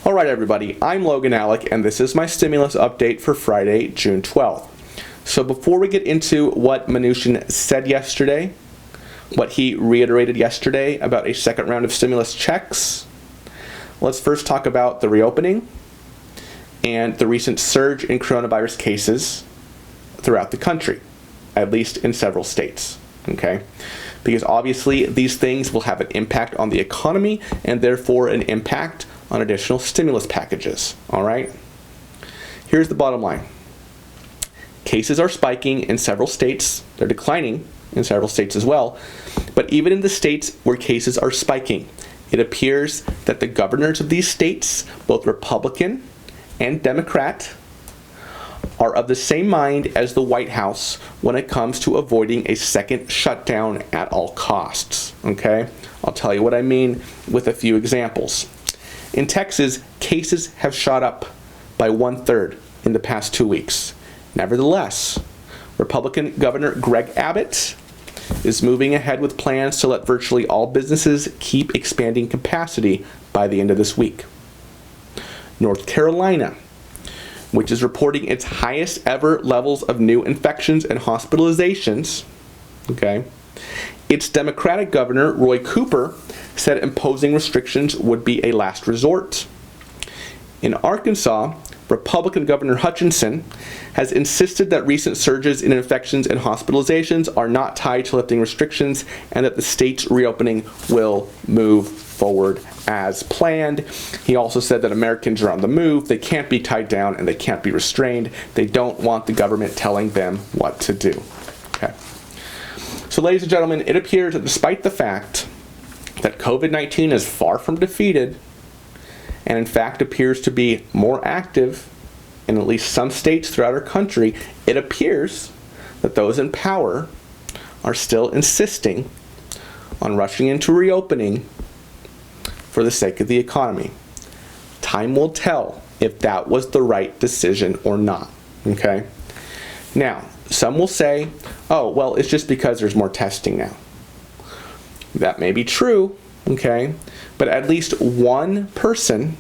Alright everybody, I'm Logan Alec, and this is my stimulus update for Friday, June 12th. So before we get into what Mnuchin said yesterday, what he reiterated yesterday about a second round of stimulus checks, let's first talk about the reopening and the recent surge in coronavirus cases throughout the country, at least in several states, okay? Because obviously these things will have an impact on the economy and therefore an impact on additional stimulus packages, all right? Here's the bottom line. Cases are spiking in several states. They're declining in several states as well. But even in the states where cases are spiking, it appears that the governors of these states, both Republican and Democrat, are of the same mind as the White House when it comes to avoiding a second shutdown at all costs, okay? I'll tell you what I mean with a few examples. In Texas, cases have shot up by 1/3 in the past 2 weeks. Nevertheless, Republican Governor Greg Abbott is moving ahead with plans to let virtually all businesses keep expanding capacity by the end of this week. North Carolina, which is reporting its highest ever levels of new infections and hospitalizations, okay, its Democratic Governor, Roy Cooper, said imposing restrictions would be a last resort. In Arkansas, Republican Governor Hutchinson has insisted that recent surges in infections and hospitalizations are not tied to lifting restrictions and that the state's reopening will move forward as planned. He also said that Americans are on the move, they can't be tied down, and they can't be restrained. They don't want the government telling them what to do. Okay. So ladies and gentlemen, it appears that despite the fact that COVID-19 is far from defeated, and in fact appears to be more active in at least some states throughout our country, it appears that those in power are still insisting on rushing into reopening for the sake of the economy. Time will tell if that was the right decision or not, okay? Now, some will say, oh, well, it's just because there's more testing now. That may be true, okay? But at least one person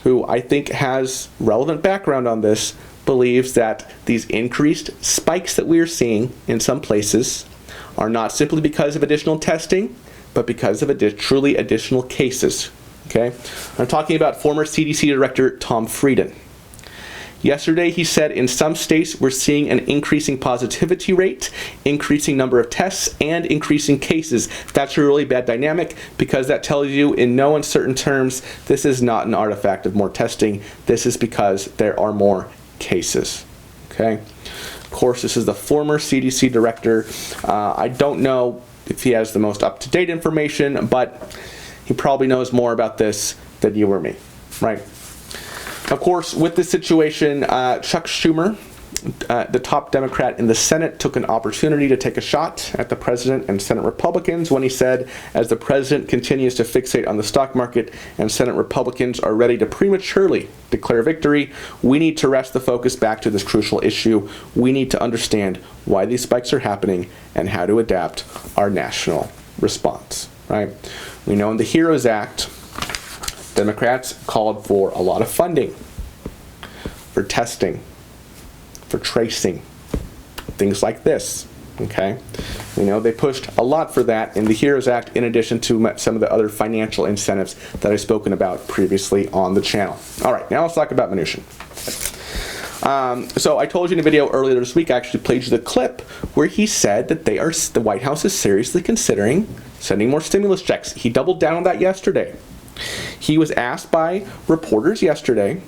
who I think has relevant background on this believes that these increased spikes that we are seeing in some places are not simply because of additional testing, but because of truly additional cases, okay? I'm talking about former CDC Director Tom Frieden. Yesterday, he said in some states we're seeing an increasing positivity rate, increasing number of tests, and increasing cases. That's a really bad dynamic because that tells you in no uncertain terms this is not an artifact of more testing. This is because there are more cases. Okay? Of course, this is the former CDC director. I don't know if he has the most up-to-date information, but he probably knows more about this than you or me, right? Of course, with this situation, Chuck Schumer, the top Democrat in the Senate, took an opportunity to take a shot at the president and Senate Republicans when he said, as the president continues to fixate on the stock market and Senate Republicans are ready to prematurely declare victory, we need to wrest the focus back to this crucial issue. We need to understand why these spikes are happening and how to adapt our national response, right? We know in the HEROES Act, Democrats called for a lot of funding for testing, for tracing, things like this, okay? We know they pushed a lot for that in the HEROES Act in addition to some of the other financial incentives that I've spoken about previously on the channel. All right, now let's talk about Mnuchin. So I told you in a video earlier this week, I actually played you the clip where he said that the White House is seriously considering sending more stimulus checks. He doubled down on that yesterday. He was asked by reporters yesterday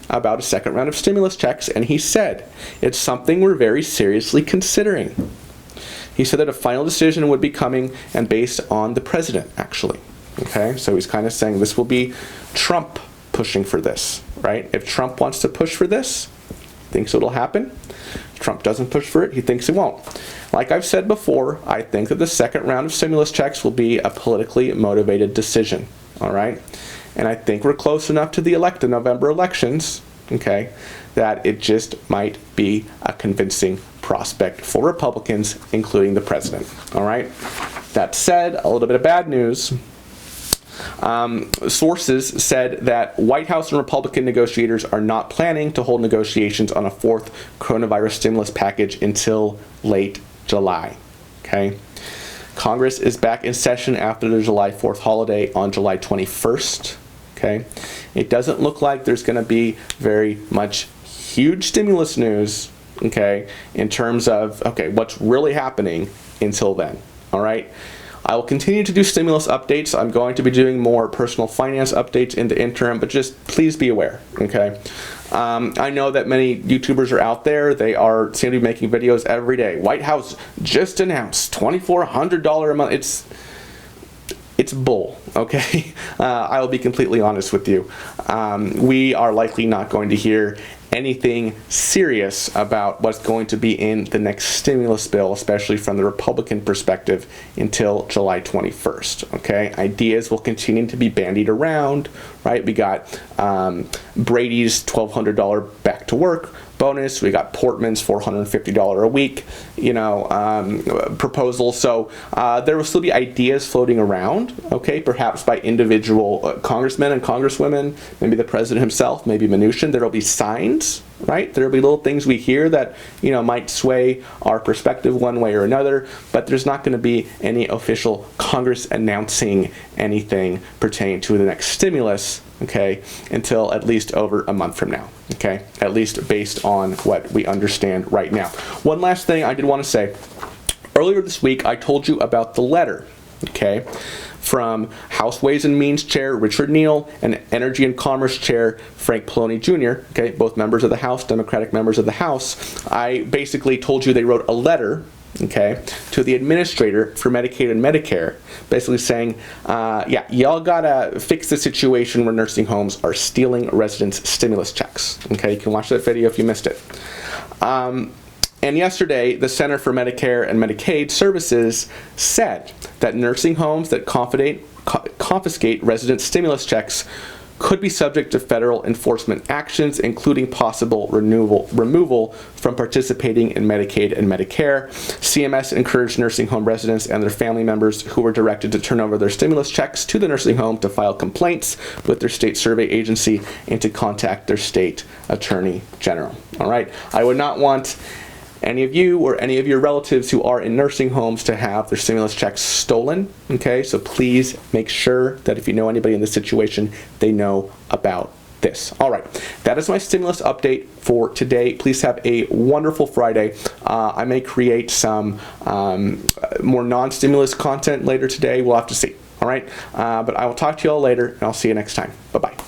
about a second round of stimulus checks, and he said, it's something we're very seriously considering. He said that a final decision would be coming and based on the president, actually. Okay, so he's kind of saying this will be Trump pushing for this, right? If Trump wants to push for this, thinks it'll happen. If Trump doesn't push for it, he thinks it won't. Like I've said before, I think that the second round of stimulus checks will be a politically motivated decision. All right, and I think we're close enough to the November elections, okay, that it just might be a convincing prospect for Republicans, including the president. All right. That said, a little bit of bad news. Sources said that White House and Republican negotiators are not planning to hold negotiations on a fourth coronavirus stimulus package until late July. Okay. Congress is back in session after the July 4th holiday on July 21st. Okay. It doesn't look like there's going to be very much huge stimulus news, okay, in terms of, okay, what's really happening until then. All right. I will continue to do stimulus updates. I'm going to be doing more personal finance updates in the interim, but just please be aware, okay? I know that many YouTubers are out there. They seem to be making videos every day. White House just announced $2,400 a month. It's bull, okay? I will be completely honest with you. We are likely not going to hear anything serious about what's going to be in the next stimulus bill, especially from the Republican perspective, until July 21st, okay? Ideas will continue to be bandied around, right? We got Brady's $1,200 back to work bonus. We got Portman's $450 a week, proposal. So there will still be ideas floating around, okay, perhaps by individual congressmen and congresswomen, maybe the president himself, maybe Mnuchin. There will be signs, right? There will be little things we hear that, might sway our perspective one way or another, but there's not going to be any official Congress announcing anything pertaining to the next stimulus, okay, until at least over a month from now, okay, at least based on what we understand right now. One last thing I did want to say. Earlier this week, I told you about the letter, okay, from House Ways and Means Chair Richard Neal and Energy and Commerce Chair Frank Pallone Jr., okay, both members of the House, Democratic members of the House. I basically told you they wrote a letter, okay, to the administrator for Medicaid and Medicare, basically saying, yeah, y'all gotta fix the situation where nursing homes are stealing residents' stimulus checks. Okay, you can watch that video if you missed it. And yesterday, the Center for Medicare and Medicaid Services said that nursing homes that confiscate resident stimulus checks could be subject to federal enforcement actions, including possible removal from participating in Medicaid and Medicare. CMS encouraged nursing home residents and their family members who were directed to turn over their stimulus checks to the nursing home to file complaints with their state survey agency and to contact their state attorney general. All right, I would not want any of you or any of your relatives who are in nursing homes to have their stimulus checks stolen, okay? So please make sure that if you know anybody in this situation, they know about this. All right, that is my stimulus update for today. Please have a wonderful Friday. I may create some more non-stimulus content later today. We'll have to see, all right? But I will talk to you all later, and I'll see you next time. Bye-bye.